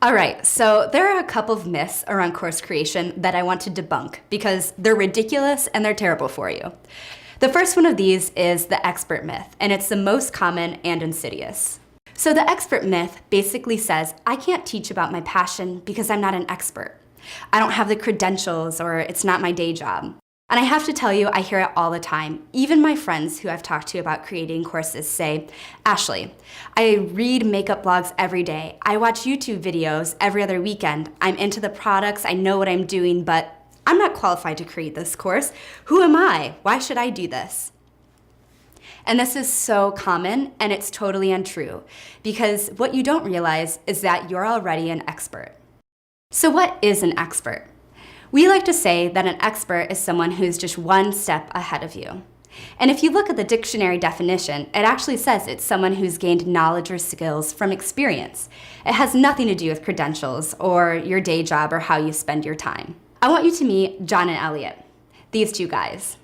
All right, so there are a couple of myths around course creation that I want to debunk because they're ridiculous and they're terrible for you. The first one of these is the expert myth, and it's the most common and insidious. So the expert myth basically says, I can't teach about my passion because I'm not an expert. I don't have the credentials, or it's not my day job. And I have to tell you, I hear it all the time. Even my friends who I've talked to about creating courses say, Ashley, I read makeup blogs every day. I watch YouTube videos every other weekend. I'm into the products, I know what I'm doing, but I'm not qualified to create this course. Who am I? Why should I do this? And this is so common, and it's totally untrue, because what you don't realize is that you're already an expert. So what is an expert? We like to say that an expert is someone who's just one step ahead of you. And if you look at the dictionary definition, it actually says it's someone who's gained knowledge or skills from experience. It has nothing to do with credentials or your day job or how you spend your time. I want you to meet John and Elliot, these two guys.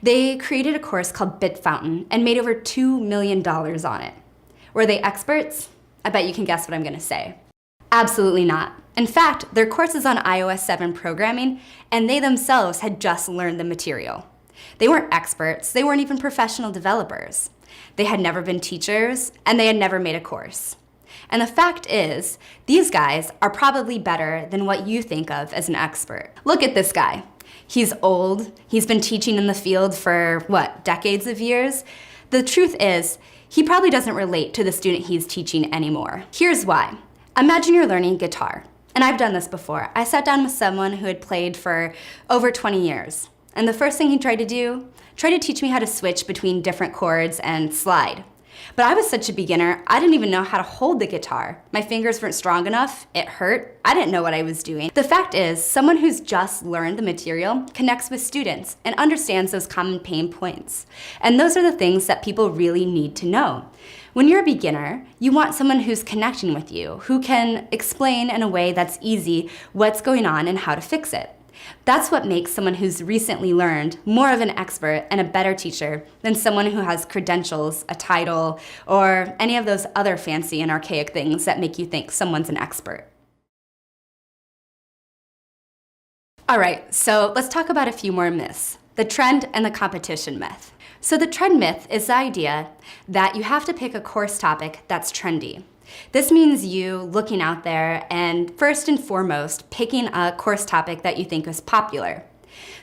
They created a course called Bit Fountain and made over $2 million on it. Were they experts? I bet you can guess what I'm gonna say. Absolutely not. In fact, their course is on iOS 7 programming, and they themselves had just learned the material. They weren't experts, they weren't even professional developers. They had never been teachers, and they had never made a course. And the fact is, these guys are probably better than what you think of as an expert. Look at this guy. He's old, he's been teaching in the field for, decades of years? The truth is, he probably doesn't relate to the student he's teaching anymore. Here's why. Imagine you're learning guitar. And I've done this before. I sat down with someone who had played for over 20 years. And the first thing he tried to teach me how to switch between different chords and slide. But I was such a beginner, I didn't even know how to hold the guitar. My fingers weren't strong enough, it hurt, I didn't know what I was doing. The fact is, someone who's just learned the material connects with students and understands those common pain points. And those are the things that people really need to know. When you're a beginner, you want someone who's connecting with you, who can explain in a way that's easy what's going on and how to fix it. That's what makes someone who's recently learned more of an expert and a better teacher than someone who has credentials, a title, or any of those other fancy and archaic things that make you think someone's an expert. All right, so let's talk about a few more myths. The trend and the competition myth. So the trend myth is the idea that you have to pick a course topic that's trendy. This means you looking out there and first and foremost picking a course topic that you think is popular.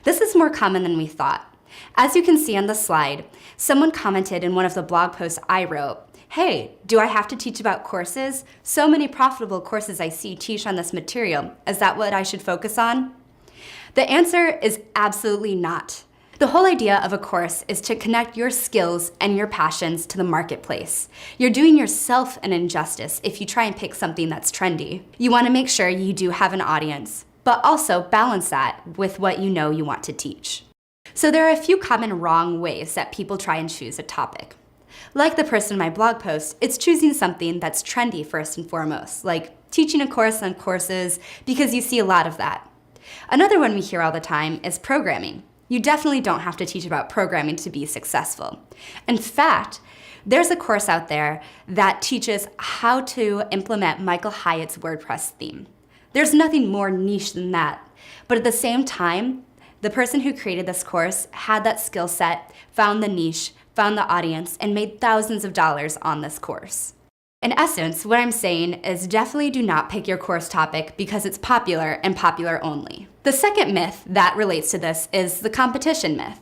This is more common than we thought. As you can see on the slide, someone commented in one of the blog posts I wrote, hey, do I have to teach about courses? So many profitable courses I see teach on this material. Is that what I should focus on? The answer is absolutely not. The whole idea of a course is to connect your skills and your passions to the marketplace. You're doing yourself an injustice if you try and pick something that's trendy. You want to make sure you do have an audience, but also balance that with what you know you want to teach. So there are a few common wrong ways that people try and choose a topic. Like the person in my blog post, it's choosing something that's trendy first and foremost, like teaching a course on courses because you see a lot of that. Another one we hear all the time is programming. You definitely don't have to teach about programming to be successful. In fact, there's a course out there that teaches how to implement Michael Hyatt's WordPress theme. There's nothing more niche than that. But at the same time, the person who created this course had that skill set, found the niche, found the audience, and made thousands of dollars on this course. In essence, what I'm saying is definitely do not pick your course topic because it's popular and popular only. The second myth that relates to this is the competition myth.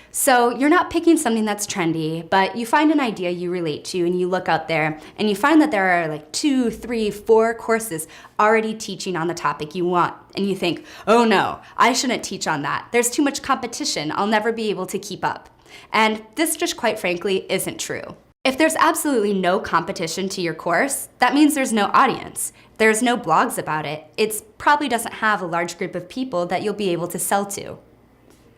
So you're not picking something that's trendy, but you find an idea you relate to and you look out there and you find that there are like 2, 3, 4 courses already teaching on the topic you want. And you think, oh no, I shouldn't teach on that. There's too much competition. I'll never be able to keep up. And this just quite frankly isn't true. If there's absolutely no competition to your course, that means there's no audience. There's no blogs about it. It probably doesn't have a large group of people that you'll be able to sell to.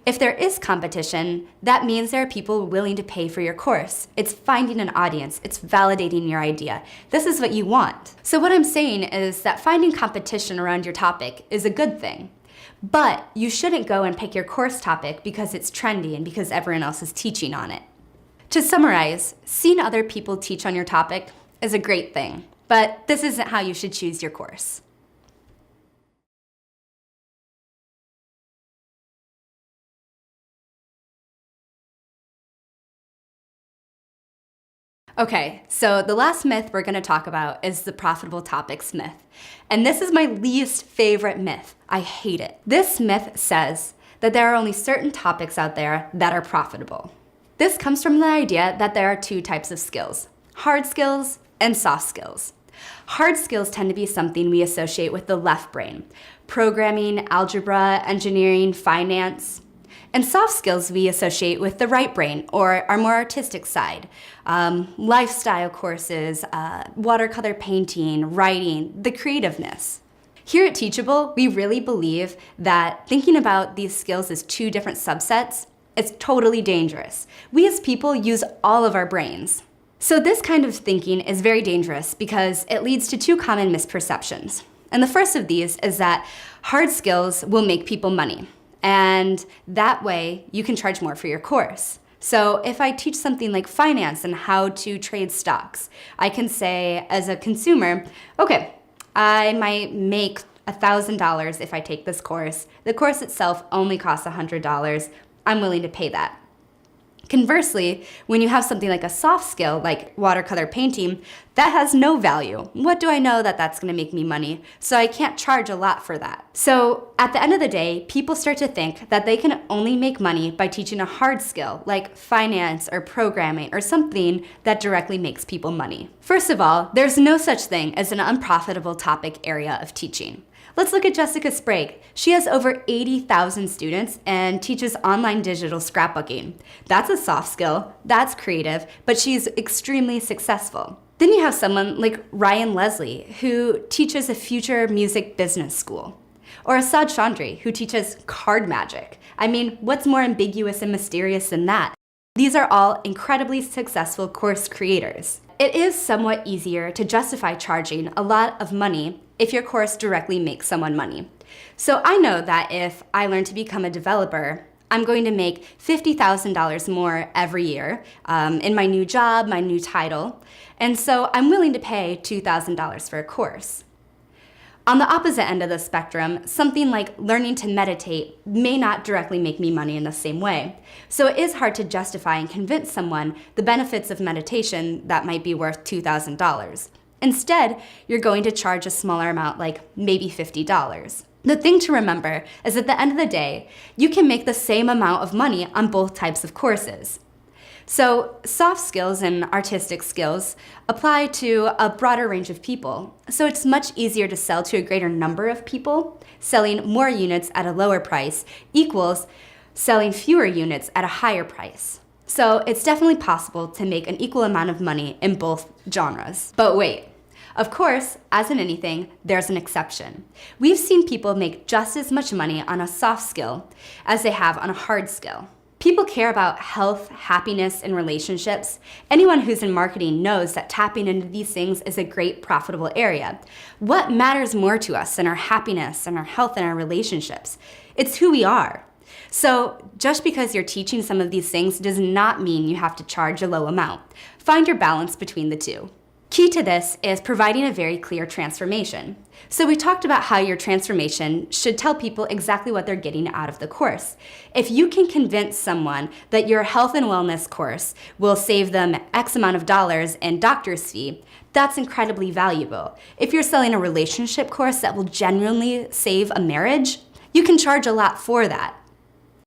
If there is competition, that means there are people willing to pay for your course. It's finding an audience. It's validating your idea. This is what you want. So what I'm saying is that finding competition around your topic is a good thing. But you shouldn't go and pick your course topic because it's trendy and because everyone else is teaching on it. To summarize, seeing other people teach on your topic is a great thing, but this isn't how you should choose your course. Okay, so the last myth we're gonna talk about is the profitable topics myth. And this is my least favorite myth. I hate it. This myth says that there are only certain topics out there that are profitable. This comes from the idea that there are two types of skills, hard skills and soft skills. Hard skills tend to be something we associate with the left brain, programming, algebra, engineering, finance. And soft skills we associate with the right brain, or our more artistic side. Lifestyle courses, watercolor painting, writing, the creativeness. Here at Teachable, we really believe that thinking about these skills as two different subsets is totally dangerous. We as people use all of our brains. So this kind of thinking is very dangerous because it leads to two common misperceptions. And the first of these is that hard skills will make people money. And that way you can charge more for your course. So if I teach something like finance and how to trade stocks, I can say as a consumer, okay, I might make $1,000 if I take this course. The course itself only costs $100. I'm willing to pay that. Conversely, when you have something like a soft skill, like watercolor painting, that has no value. What do I know that that's gonna make me money? So I can't charge a lot for that. So at the end of the day, people start to think that they can only make money by teaching a hard skill, like finance or programming or something that directly makes people money. First of all, there's no such thing as an unprofitable topic area of teaching. Let's look at Jessica Sprague. She has over 80,000 students and teaches online digital scrapbooking. That's a soft skill, that's creative, but she's extremely successful. Then you have someone like Ryan Leslie, who teaches a future music business school. Or Asad Chandri, who teaches card magic. I mean, what's more ambiguous and mysterious than that? These are all incredibly successful course creators. It is somewhat easier to justify charging a lot of money if your course directly makes someone money. So I know that if I learn to become a developer, I'm going to make $50,000 more every year in my new job, my new title, and so I'm willing to pay $2,000 for a course. On the opposite end of the spectrum, something like learning to meditate may not directly make me money in the same way. So it is hard to justify and convince someone the benefits of meditation that might be worth $2,000. Instead, you're going to charge a smaller amount, like maybe $50. The thing to remember is at the end of the day, you can make the same amount of money on both types of courses. So soft skills and artistic skills apply to a broader range of people. So it's much easier to sell to a greater number of people. Selling more units at a lower price equals selling fewer units at a higher price. So it's definitely possible to make an equal amount of money in both genres. But wait, of course, as in anything, there's an exception. We've seen people make just as much money on a soft skill as they have on a hard skill. People care about health, happiness, and relationships. Anyone who's in marketing knows that tapping into these things is a great profitable area. What matters more to us than our happiness and our health and our relationships? It's who we are. So just because you're teaching some of these things does not mean you have to charge a low amount. Find your balance between the two. Key to this is providing a very clear transformation. So we talked about how your transformation should tell people exactly what they're getting out of the course. If you can convince someone that your health and wellness course will save them X amount of dollars in doctor's fee, that's incredibly valuable. If you're selling a relationship course that will genuinely save a marriage, you can charge a lot for that.